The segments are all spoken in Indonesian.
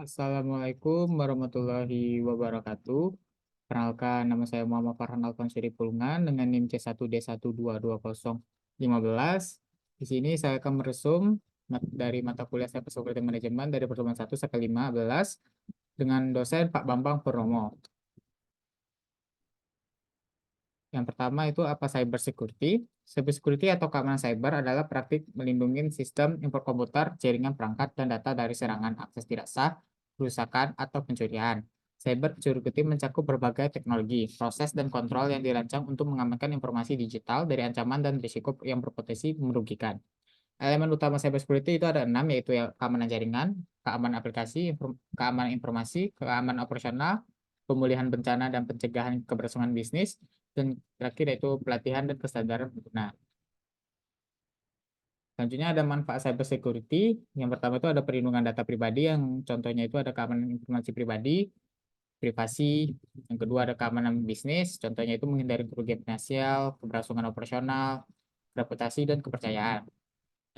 Assalamualaikum warahmatullahi wabarakatuh. Perkenalkan, nama saya Muhammad Farhan Alfonsiri Pulungan dengan NIM C1D1220015. Di sini saya akan meresum dari mata kuliah saya Sekuritas Manajemen dari pertemuan 1 sampai 15 dengan dosen Pak Bambang Purnomo. Yang pertama itu apa cyber security? Cyber security atau keamanan cyber adalah praktik melindungi sistem komputer, jaringan perangkat, dan data dari serangan akses tidak sah, kerusakan, atau pencurian. Cyber security mencakup berbagai teknologi, proses, dan kontrol yang dirancang untuk mengamankan informasi digital dari ancaman dan risiko yang berpotensi merugikan. Elemen utama cyber security itu ada 6, yaitu keamanan jaringan, keamanan aplikasi, keamanan informasi, keamanan operasional, pemulihan bencana dan pencegahan keberlangsungan bisnis, dan terakhir yaitu pelatihan dan kesadaran pengguna. Selanjutnya ada manfaat cyber security. Yang pertama itu ada perlindungan data pribadi, yang contohnya itu ada keamanan informasi pribadi, privasi. Yang kedua ada keamanan bisnis, contohnya itu menghindari kerugian finansial, keberlangsungan operasional, reputasi, dan kepercayaan.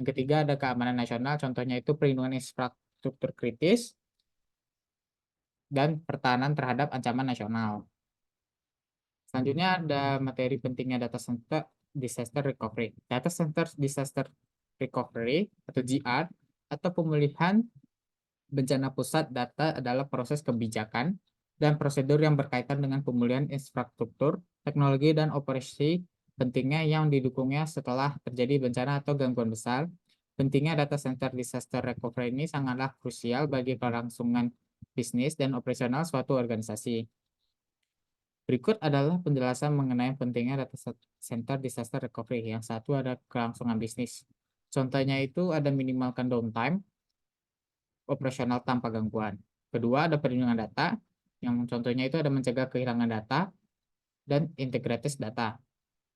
Yang ketiga ada keamanan nasional, contohnya itu perlindungan infrastruktur kritis dan pertahanan terhadap ancaman nasional. Selanjutnya ada materi pentingnya data center disaster recovery. Data center disaster recovery atau GR atau pemulihan bencana pusat data adalah proses kebijakan dan prosedur yang berkaitan dengan pemulihan infrastruktur, teknologi, dan operasi pentingnya yang didukungnya setelah terjadi bencana atau gangguan besar. Pentingnya data center disaster recovery ini sangatlah krusial bagi kelangsungan bisnis dan operasional suatu organisasi. Berikut adalah penjelasan mengenai pentingnya data center disaster recovery. Yang satu ada kelangsungan bisnis. Contohnya itu ada minimalkan downtime, operasional tanpa gangguan. Kedua ada perlindungan data, yang contohnya itu ada mencegah kehilangan data dan integritas data.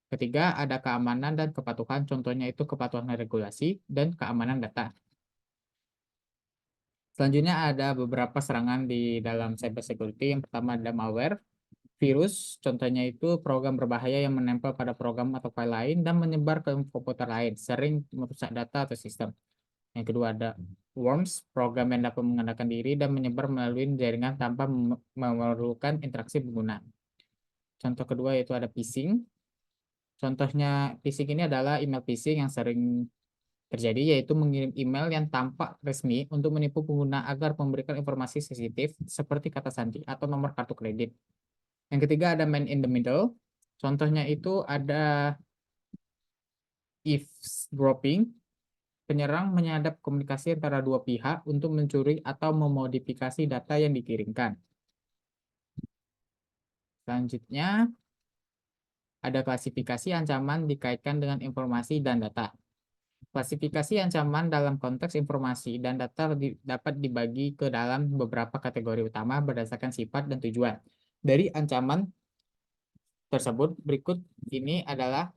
Ketiga ada keamanan dan kepatuhan, contohnya itu kepatuhan regulasi dan keamanan data. Selanjutnya ada beberapa serangan di dalam cyber security. Yang pertama ada malware, virus, contohnya itu program berbahaya yang menempel pada program atau file lain dan menyebar ke komputer lain, sering merusak data atau sistem. Yang kedua ada worms, program yang dapat mengandalkan diri dan menyebar melalui jaringan tanpa memerlukan interaksi pengguna. Contoh kedua yaitu ada phishing. Contohnya phishing ini adalah email phishing yang sering terjadi, yaitu mengirim email yang tampak resmi untuk menipu pengguna agar memberikan informasi sensitif seperti kata sandi atau nomor kartu kredit. Yang ketiga ada man in the middle. Contohnya itu ada eavesdropping. Penyerang menyadap komunikasi antara dua pihak untuk mencuri atau memodifikasi data yang dikirimkan. Selanjutnya ada klasifikasi ancaman dikaitkan dengan informasi dan data. Klasifikasi ancaman dalam konteks informasi dan data dapat dibagi ke dalam beberapa kategori utama berdasarkan sifat dan tujuan. Dari ancaman tersebut, berikut ini adalah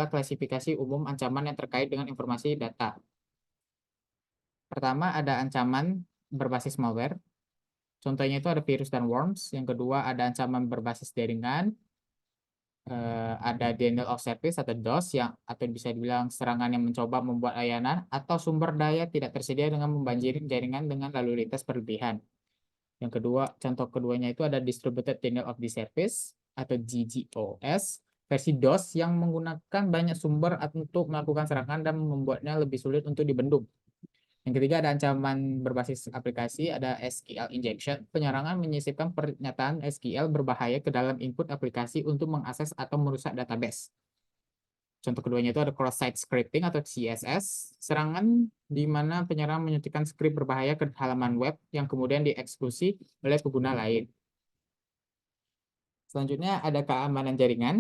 klasifikasi umum ancaman yang terkait dengan informasi data. Pertama, ada ancaman berbasis malware. Contohnya itu ada virus dan worms. Yang kedua, ada ancaman berbasis jaringan. Ada denial of service atau DOS atau bisa dibilang serangan yang mencoba membuat layanan atau sumber daya tidak tersedia dengan membanjiri jaringan dengan lalu lintas berlebihan. Yang kedua, contoh keduanya itu ada distributed denial of the service atau DDoS, versi DOS yang menggunakan banyak sumber untuk melakukan serangan dan membuatnya lebih sulit untuk dibendung. Yang ketiga ada ancaman berbasis aplikasi, ada SQL injection. Penyerangan menyisipkan pernyataan SQL berbahaya ke dalam input aplikasi untuk mengakses atau merusak database. Contoh keduanya itu ada cross-site scripting atau CSS. Serangan di mana penyerang menyuntikkan skrip berbahaya ke halaman web yang kemudian dieksekusi oleh pengguna lain. Selanjutnya ada keamanan jaringan.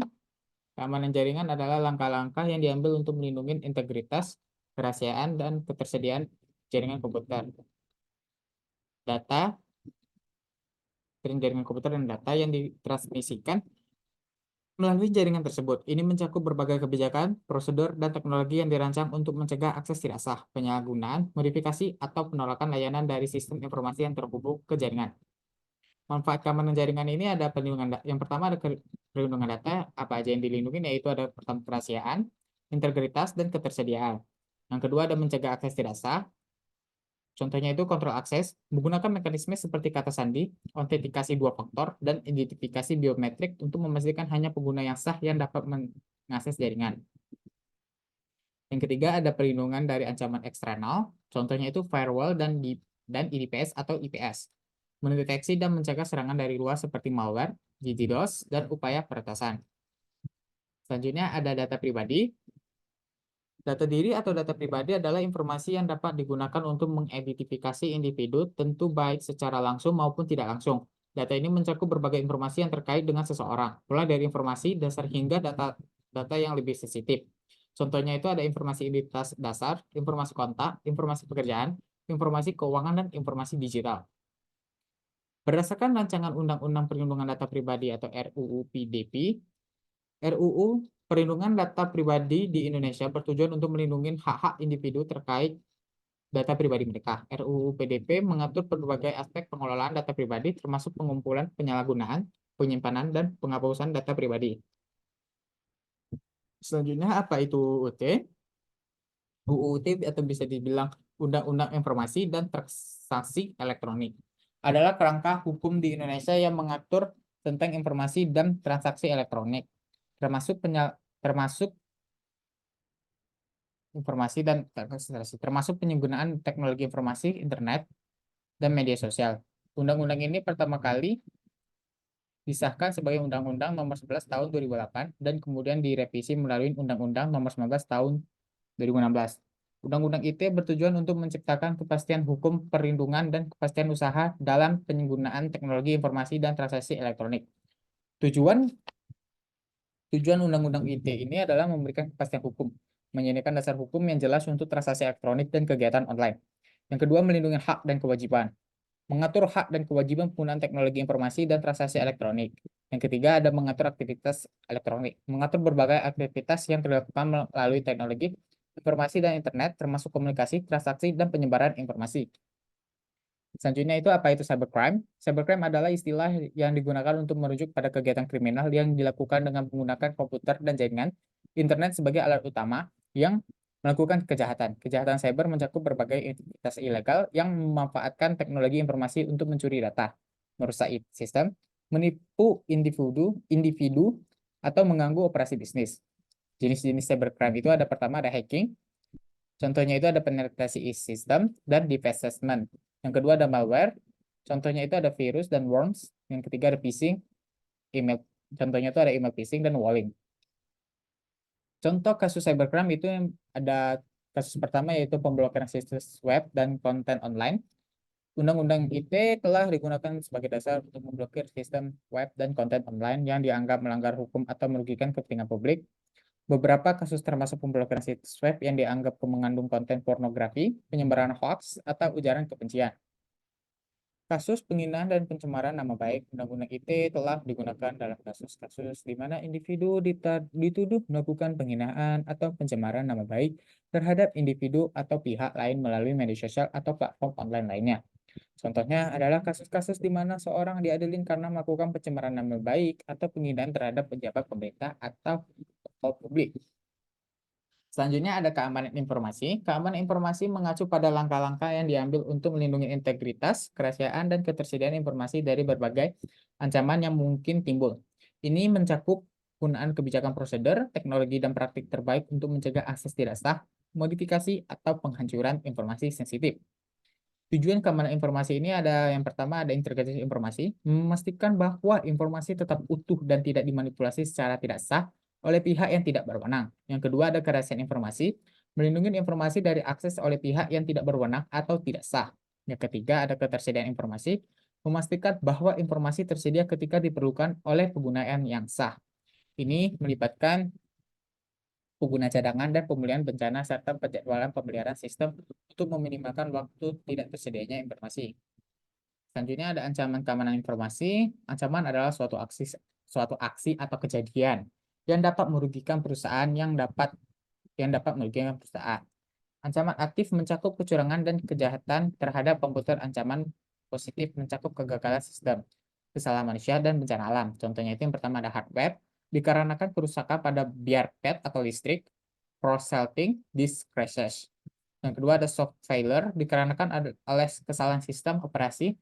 Keamanan jaringan adalah langkah-langkah yang diambil untuk melindungi integritas, kerahasiaan, dan ketersediaan jaringan komputer. Jaringan komputer dan data yang ditransmisikan melalui jaringan tersebut. Ini mencakup berbagai kebijakan, prosedur, dan teknologi yang dirancang untuk mencegah akses tidak sah, penyalahgunaan, modifikasi, atau penolakan layanan dari sistem informasi yang terhubung ke jaringan. Manfaat keamanan jaringan ini ada perlindungan yang pertama ada perlindungan data, apa aja yang dilindungi, yaitu ada pertama kerahasiaan, integritas, dan ketersediaan. Yang kedua ada mencegah akses tidak sah. Contohnya itu kontrol akses, menggunakan mekanisme seperti kata sandi, autentikasi dua faktor, dan identifikasi biometrik untuk memastikan hanya pengguna yang sah yang dapat mengakses jaringan. Yang ketiga ada perlindungan dari ancaman eksternal, contohnya itu firewall dan IDPS atau IPS. Mendeteksi dan mencegah serangan dari luar seperti malware, DDoS, dan upaya peretasan. Selanjutnya ada data pribadi. Data diri atau data pribadi adalah informasi yang dapat digunakan untuk mengidentifikasi individu, tentu baik secara langsung maupun tidak langsung. Data ini mencakup berbagai informasi yang terkait dengan seseorang, mulai dari informasi dasar hingga data yang lebih sensitif. Contohnya itu ada informasi identitas dasar, informasi kontak, informasi pekerjaan, informasi keuangan, dan informasi digital. Berdasarkan rancangan Undang-Undang Perlindungan Data Pribadi atau RUU PDP, RUU Perlindungan Data Pribadi di Indonesia bertujuan untuk melindungi hak-hak individu terkait data pribadi mereka. RUU PDP mengatur berbagai aspek pengelolaan data pribadi termasuk pengumpulan, penyalahgunaan, penyimpanan, dan penghapusan data pribadi. Selanjutnya apa itu UUT? UUT atau bisa dibilang Undang-Undang Informasi dan Transaksi Elektronik adalah kerangka hukum di Indonesia yang mengatur tentang informasi dan transaksi elektronik, termasuk informasi dan termasuk penyempurnaan teknologi informasi, internet, dan media sosial. Undang-undang ini pertama kali disahkan sebagai Undang-Undang Nomor 11 Tahun 2008 dan kemudian direvisi melalui Undang-Undang Nomor 19 Tahun 2016. Undang-undang ITE bertujuan untuk menciptakan kepastian hukum perlindungan dan kepastian usaha dalam penggunaan teknologi informasi dan transaksi elektronik. Tujuan Undang-Undang ITE ini adalah memberikan kepastian hukum, menyediakan dasar hukum yang jelas untuk transaksi elektronik dan kegiatan online. Yang kedua, melindungi hak dan kewajiban, mengatur hak dan kewajiban penggunaan teknologi informasi dan transaksi elektronik. Yang ketiga, ada mengatur aktivitas elektronik, mengatur berbagai aktivitas yang dilakukan melalui teknologi informasi dan internet, termasuk komunikasi, transaksi, dan penyebaran informasi. Selanjutnya itu apa itu cybercrime? Cybercrime adalah istilah yang digunakan untuk merujuk pada kegiatan kriminal yang dilakukan dengan menggunakan komputer dan jaringan internet sebagai alat utama yang melakukan kejahatan. Kejahatan cyber mencakup berbagai aktivitas ilegal yang memanfaatkan teknologi informasi untuk mencuri data, merusak sistem, menipu individu atau mengganggu operasi bisnis. Jenis-jenis cybercrime itu ada pertama ada hacking, contohnya itu ada penetrasi sistem dan defacement. Yang kedua ada malware, contohnya itu ada virus dan worms. Yang ketiga ada phishing, email. Contohnya itu ada email phishing dan walling. Contoh kasus cybercrime itu yang ada kasus pertama yaitu pemblokiran situs web dan konten online. Undang-undang ITE telah digunakan sebagai dasar untuk memblokir sistem web dan konten online yang dianggap melanggar hukum atau merugikan kepentingan publik. Beberapa kasus termasuk pemblokiran situs web yang dianggap mengandung konten pornografi, penyebaran hoax, atau ujaran kebencian. Kasus penghinaan dan pencemaran nama baik, Undang-Undang ITE telah digunakan dalam kasus-kasus di mana individu dituduh melakukan penghinaan atau pencemaran nama baik terhadap individu atau pihak lain melalui media sosial atau platform online lainnya. Contohnya adalah kasus-kasus di mana seorang diadilin karena melakukan pencemaran nama baik atau penghinaan terhadap pejabat pemerintah atau tokoh publik. Selanjutnya ada keamanan informasi. Keamanan informasi mengacu pada langkah-langkah yang diambil untuk melindungi integritas, kerahasiaan, dan ketersediaan informasi dari berbagai ancaman yang mungkin timbul. Ini mencakup penggunaan kebijakan prosedur, teknologi, dan praktik terbaik untuk mencegah akses tidak sah, modifikasi, atau penghancuran informasi sensitif. Tujuan keamanan informasi ini ada yang pertama ada integritas informasi, memastikan bahwa informasi tetap utuh dan tidak dimanipulasi secara tidak sah oleh pihak yang tidak berwenang. Yang kedua ada kerahasiaan informasi, melindungi informasi dari akses oleh pihak yang tidak berwenang atau tidak sah. Yang ketiga ada ketersediaan informasi, memastikan bahwa informasi tersedia ketika diperlukan oleh penggunaan yang sah. Ini melibatkan pengguna cadangan dan pemulihan bencana serta penjadwalan pemeliharaan sistem untuk meminimalkan waktu tidak tersedianya informasi. Selanjutnya ada ancaman keamanan informasi. Ancaman adalah suatu aksi atau kejadian yang dapat merugikan perusahaan yang dapat merugikan perusahaan. Ancaman aktif mencakup kecurangan dan kejahatan terhadap komputer. Ancaman positif mencakup kegagalan sistem, kesalahan manusia, dan bencana alam. Contohnya itu yang pertama ada hardware, dikarenakan kerusakan pada biar pet atau listrik, cross-selting, disk crashes. Yang kedua ada soft failure, dikarenakan oleh kesalahan sistem operasi,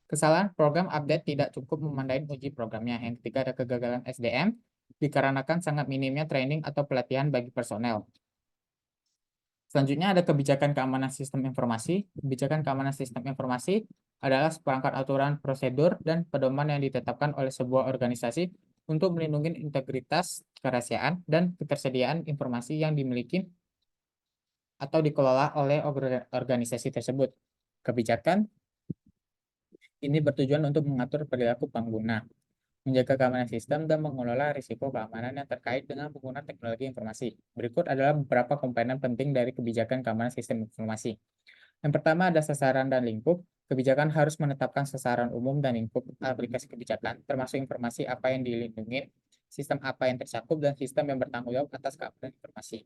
kesalahan program update tidak cukup memadai uji programnya. Yang ketiga ada kegagalan SDM, dikarenakan sangat minimnya training atau pelatihan bagi personel. Selanjutnya ada kebijakan keamanan sistem informasi. Kebijakan keamanan sistem informasi adalah seperangkat aturan, prosedur, dan pedoman yang ditetapkan oleh sebuah organisasi untuk melindungi integritas, kerahasiaan, dan ketersediaan informasi yang dimiliki atau dikelola oleh organisasi tersebut. Kebijakan ini bertujuan untuk mengatur perilaku pengguna, menjaga keamanan sistem, dan mengelola risiko keamanan yang terkait dengan penggunaan teknologi informasi. Berikut adalah beberapa komponen penting dari kebijakan keamanan sistem informasi. Yang pertama ada sasaran dan lingkup. Kebijakan harus menetapkan sasaran umum dan lingkup aplikasi kebijakan, termasuk informasi apa yang dilindungi, sistem apa yang tercakup, dan sistem yang bertanggung jawab atas keamanan informasi.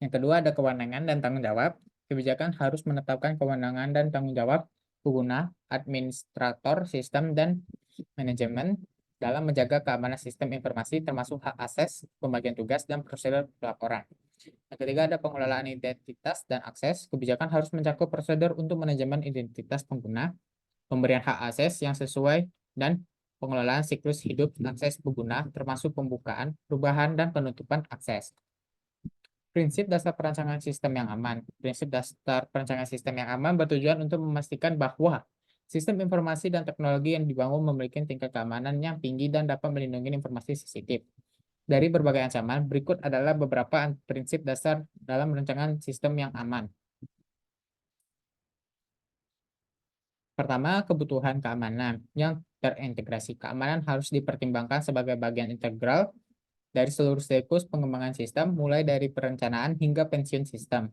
Yang kedua ada kewenangan dan tanggung jawab. Kebijakan harus menetapkan kewenangan dan tanggung jawab pengguna, administrator sistem, dan manajemen dalam menjaga keamanan sistem informasi termasuk hak akses, pembagian tugas, dan prosedur pelaporan. Yang ketiga ada pengelolaan identitas dan akses. Kebijakan harus mencakup prosedur untuk manajemen identitas pengguna, pemberian hak akses yang sesuai, dan pengelolaan siklus hidup akses pengguna termasuk pembukaan, perubahan, dan penutupan akses. Prinsip dasar perancangan sistem yang aman. Prinsip dasar perancangan sistem yang aman bertujuan untuk memastikan bahwa sistem informasi dan teknologi yang dibangun memiliki tingkat keamanan yang tinggi dan dapat melindungi informasi sensitif. Dari berbagai ancaman, berikut adalah beberapa prinsip dasar dalam perancangan sistem yang aman. Pertama, kebutuhan keamanan yang terintegrasi. Keamanan harus dipertimbangkan sebagai bagian integral dari seluruh siklus pengembangan sistem, mulai dari perencanaan hingga pensiun sistem.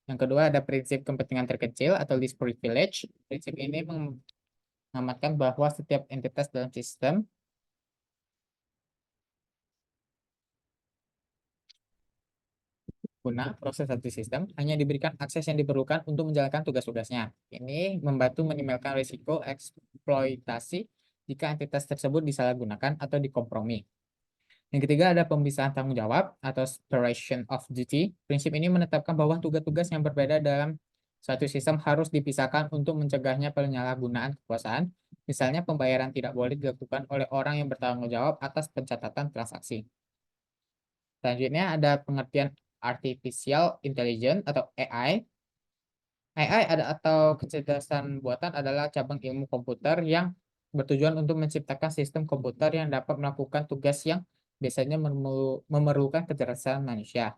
Yang kedua ada prinsip kepentingan terkecil atau least privilege. Prinsip ini mengamatkan bahwa setiap entitas dalam sistem guna proses satu sistem hanya diberikan akses yang diperlukan untuk menjalankan tugas-tugasnya. Ini membantu minimalkan risiko eksploitasi jika entitas tersebut disalahgunakan atau dikompromi. Yang ketiga ada pemisahan tanggung jawab atau separation of duty. Prinsip ini menetapkan bahwa tugas-tugas yang berbeda dalam suatu sistem harus dipisahkan untuk mencegahnya penyalahgunaan kekuasaan. Misalnya pembayaran tidak boleh dilakukan oleh orang yang bertanggung jawab atas pencatatan transaksi. Selanjutnya ada pengertian artificial intelligence atau AI. AI atau kecerdasan buatan adalah cabang ilmu komputer yang bertujuan untuk menciptakan sistem komputer yang dapat melakukan tugas yang biasanya memerlukan kecerdasan manusia.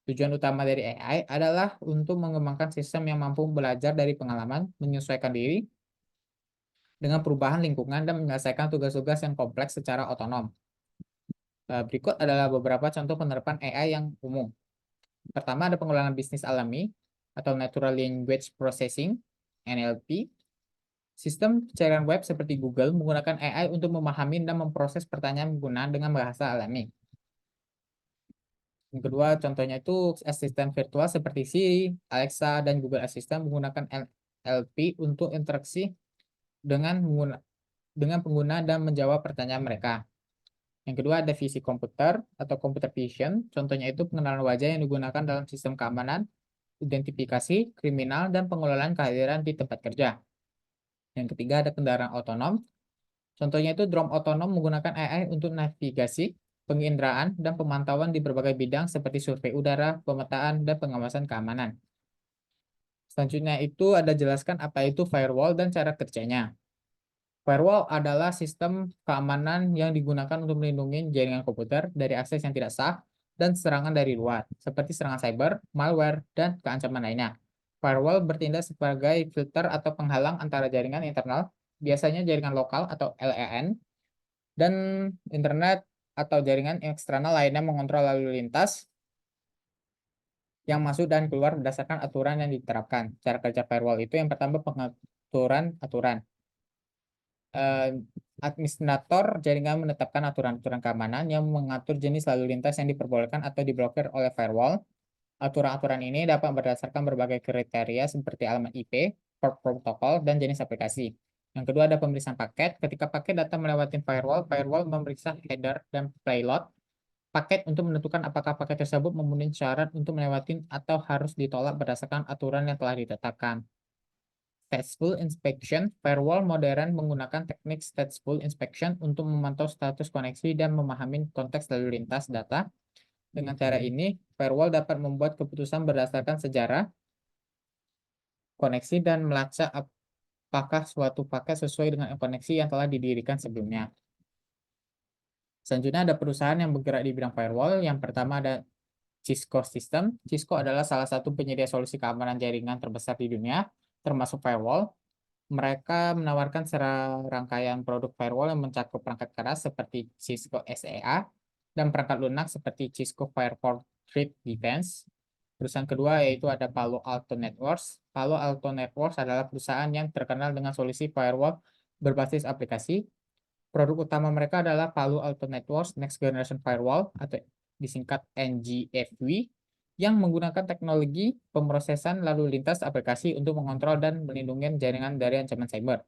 Tujuan utama dari AI adalah untuk mengembangkan sistem yang mampu belajar dari pengalaman, menyesuaikan diri dengan perubahan lingkungan, dan menyelesaikan tugas-tugas yang kompleks secara otonom. Berikut adalah beberapa contoh penerapan AI yang umum. Pertama ada pengulangan bisnis alami atau Natural Language Processing, NLP. Sistem pencarian web seperti Google menggunakan AI untuk memahami dan memproses pertanyaan penggunaan dengan bahasa alami. Yang kedua, contohnya itu asisten virtual seperti Siri, Alexa, dan Google Assistant menggunakan NLP untuk interaksi dengan pengguna dan menjawab pertanyaan mereka. Yang kedua, ada visi komputer atau computer vision. Contohnya itu pengenalan wajah yang digunakan dalam sistem keamanan, identifikasi, kriminal, dan pengelolaan kehadiran di tempat kerja. Yang ketiga, ada kendaraan otonom. Contohnya itu drone otonom menggunakan AI untuk navigasi, penginderaan, dan pemantauan di berbagai bidang seperti survei udara, pemetaan, dan pengawasan keamanan. Selanjutnya itu ada jelaskan apa itu firewall dan cara kerjanya. Firewall adalah sistem keamanan yang digunakan untuk melindungi jaringan komputer dari akses yang tidak sah dan serangan dari luar, seperti serangan cyber, malware, dan keancaman lainnya. Firewall bertindak sebagai filter atau penghalang antara jaringan internal, biasanya jaringan lokal atau LAN, dan internet atau jaringan eksternal lainnya mengontrol lalu lintas yang masuk dan keluar berdasarkan aturan yang diterapkan. Cara kerja firewall itu yang pertama pengaturan aturan. Administrator jaringan menetapkan aturan-aturan keamanan yang mengatur jenis lalu lintas yang diperbolehkan atau diblokir oleh firewall. Aturan-aturan ini dapat berdasarkan berbagai kriteria seperti alamat IP, port protokol, dan jenis aplikasi. Yang kedua ada pemeriksaan paket. Ketika paket datang melewati firewall, firewall memeriksa header dan payload paket untuk menentukan apakah paket tersebut memenuhi syarat untuk melewati atau harus ditolak berdasarkan aturan yang telah ditetapkan. Stateful inspection, firewall modern menggunakan teknik stateful inspection untuk memantau status koneksi dan memahami konteks lalu lintas data. Dengan cara ini, firewall dapat membuat keputusan berdasarkan sejarah koneksi dan melacak apakah suatu paket sesuai dengan koneksi yang telah didirikan sebelumnya. Selanjutnya ada perusahaan yang bergerak di bidang firewall. Yang pertama ada Cisco System. Cisco adalah salah satu penyedia solusi keamanan jaringan terbesar di dunia, termasuk firewall. Mereka menawarkan serangkaian produk firewall yang mencakup perangkat keras seperti Cisco SEA dan perangkat lunak seperti Cisco Firewall Threat Defense. Perusahaan kedua yaitu ada Palo Alto Networks. Palo Alto Networks adalah perusahaan yang terkenal dengan solusi firewall berbasis aplikasi. Produk utama mereka adalah Palo Alto Networks Next Generation Firewall atau disingkat NGFW yang menggunakan teknologi pemrosesan lalu lintas aplikasi untuk mengontrol dan melindungi jaringan dari ancaman cyber.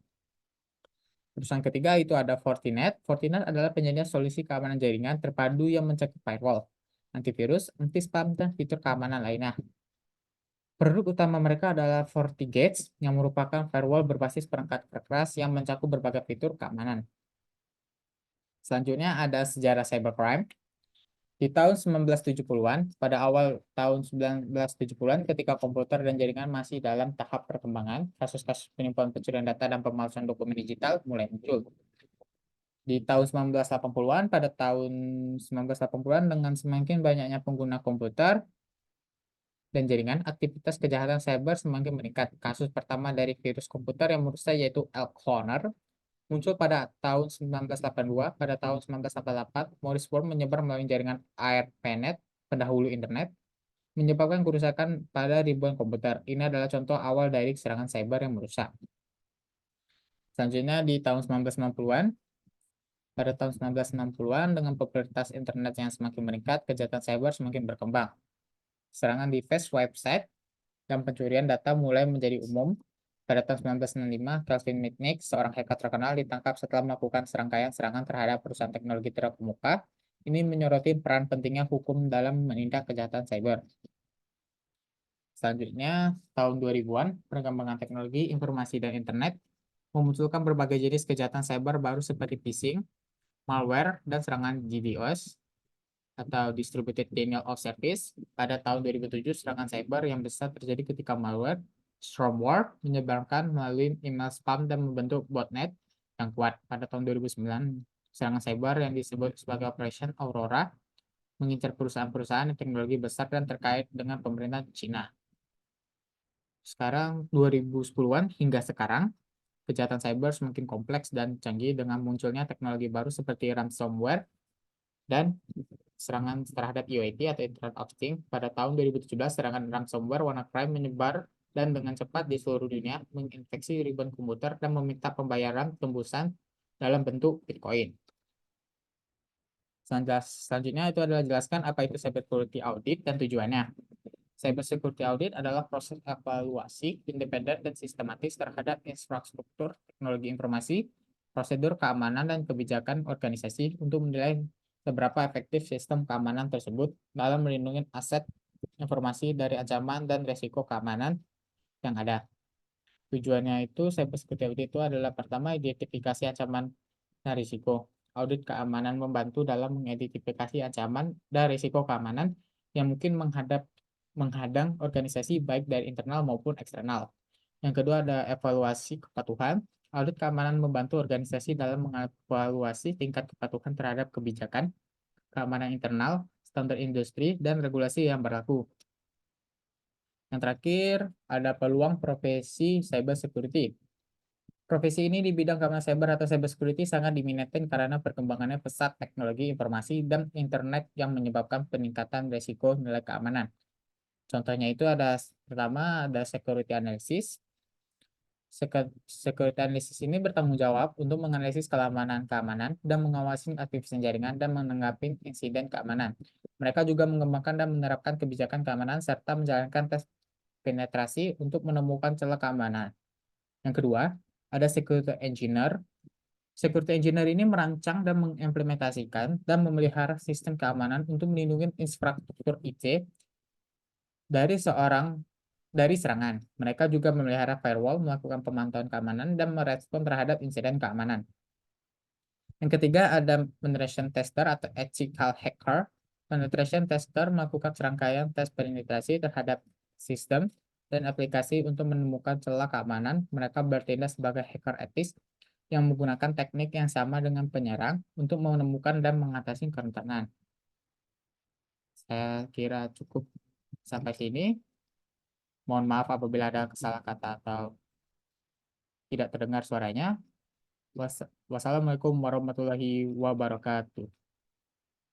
Perusahaan ketiga itu ada Fortinet. Fortinet adalah penyedia solusi keamanan jaringan terpadu yang mencakup firewall, antivirus, anti-spam, dan fitur keamanan lainnya. Produk utama mereka adalah FortiGates yang merupakan firewall berbasis perangkat keras yang mencakup berbagai fitur keamanan. Selanjutnya ada sejarah cybercrime. Di tahun 1970-an, pada awal tahun 1970-an, ketika komputer dan jaringan masih dalam tahap perkembangan, kasus-kasus penipuan pencurian data dan pemalsuan dokumen digital mulai muncul. Di tahun 1980-an, pada tahun 1980-an, dengan semakin banyaknya pengguna komputer dan jaringan, aktivitas kejahatan cyber semakin meningkat. Kasus pertama dari virus komputer yang merusak yaitu Elk Horner muncul pada tahun 1982. Pada tahun 1988, Morris Worm menyebar melalui jaringan ARPANET, pendahulu internet, menyebabkan kerusakan pada ribuan komputer. Ini adalah contoh awal dari serangan cyber yang merusak. Selanjutnya di tahun 1990-an, pada tahun 1960-an dengan popularitas internet yang semakin meningkat, kejahatan cyber semakin berkembang. Serangan di website dan pencurian data mulai menjadi umum. Pada tahun 1995, Calvin Mitnick, seorang hacker terkenal, ditangkap setelah melakukan serangkaian serangan terhadap perusahaan teknologi terkemuka. Ini menyoroti peran pentingnya hukum dalam menindak kejahatan cyber. Selanjutnya, tahun 2000-an, perkembangan teknologi, informasi, dan internet memunculkan berbagai jenis kejahatan cyber baru seperti phishing, malware, dan serangan DDoS atau Distributed Denial of Service. Pada tahun 2007, serangan cyber yang besar terjadi ketika malware Stormware menyebarkan melalui email spam dan membentuk botnet yang kuat. Pada tahun 2009, serangan cyber yang disebut sebagai Operation Aurora mengincar perusahaan-perusahaan teknologi besar dan terkait dengan pemerintah Cina. Sekarang 2010-an hingga sekarang, kejahatan cyber semakin kompleks dan canggih dengan munculnya teknologi baru seperti ransomware dan serangan terhadap IoT atau Internet of Things. Pada tahun 2017, serangan ransomware WannaCry menyebar dan dengan cepat di seluruh dunia, menginfeksi ribuan komputer dan meminta pembayaran tembusan dalam bentuk Bitcoin. Selanjutnya itu adalah jelaskan apa itu cybersecurity audit dan tujuannya. Cybersecurity audit adalah proses evaluasi independen dan sistematis terhadap infrastruktur teknologi informasi, prosedur keamanan, dan kebijakan organisasi untuk menilai seberapa efektif sistem keamanan tersebut dalam melindungi aset informasi dari ancaman dan risiko keamanan yang ada. Tujuannya itu cybersecurity audit itu adalah pertama identifikasi ancaman dan risiko. Audit keamanan membantu dalam mengidentifikasi ancaman dan risiko keamanan yang mungkin menghadang organisasi baik dari internal maupun eksternal. Yang kedua ada evaluasi kepatuhan. Audit keamanan membantu organisasi dalam mengevaluasi tingkat kepatuhan terhadap kebijakan keamanan internal, standar industri, dan regulasi yang berlaku. Yang terakhir, ada peluang profesi cyber security. Profesi ini di bidang keamanan cyber atau cyber security sangat diminati karena perkembangannya pesat teknologi informasi dan internet yang menyebabkan peningkatan risiko nilai keamanan. Contohnya itu ada pertama ada security analysis. Security analysis ini bertanggung jawab untuk menganalisis keamanan dan mengawasi aktivitas jaringan dan menanggapi insiden keamanan. Mereka juga mengembangkan dan menerapkan kebijakan keamanan serta menjalankan tes penetrasi untuk menemukan celah keamanan. Yang kedua, ada security engineer. Security engineer ini merancang dan mengimplementasikan dan memelihara sistem keamanan untuk melindungi infrastruktur IT dari dari serangan. Mereka juga memelihara firewall, melakukan pemantauan keamanan, dan merespon terhadap insiden keamanan. Yang ketiga ada penetration tester atau ethical hacker. Penetration tester melakukan serangkaian tes penetrasi terhadap sistem dan aplikasi untuk menemukan celah keamanan. Mereka bertindak sebagai hacker etis yang menggunakan teknik yang sama dengan penyerang untuk menemukan dan mengatasi kerentanan. Saya kira cukup sampai sini. Mohon maaf apabila ada kesalah kata atau tidak terdengar suaranya. Wassalamualaikum warahmatullahi wabarakatuh.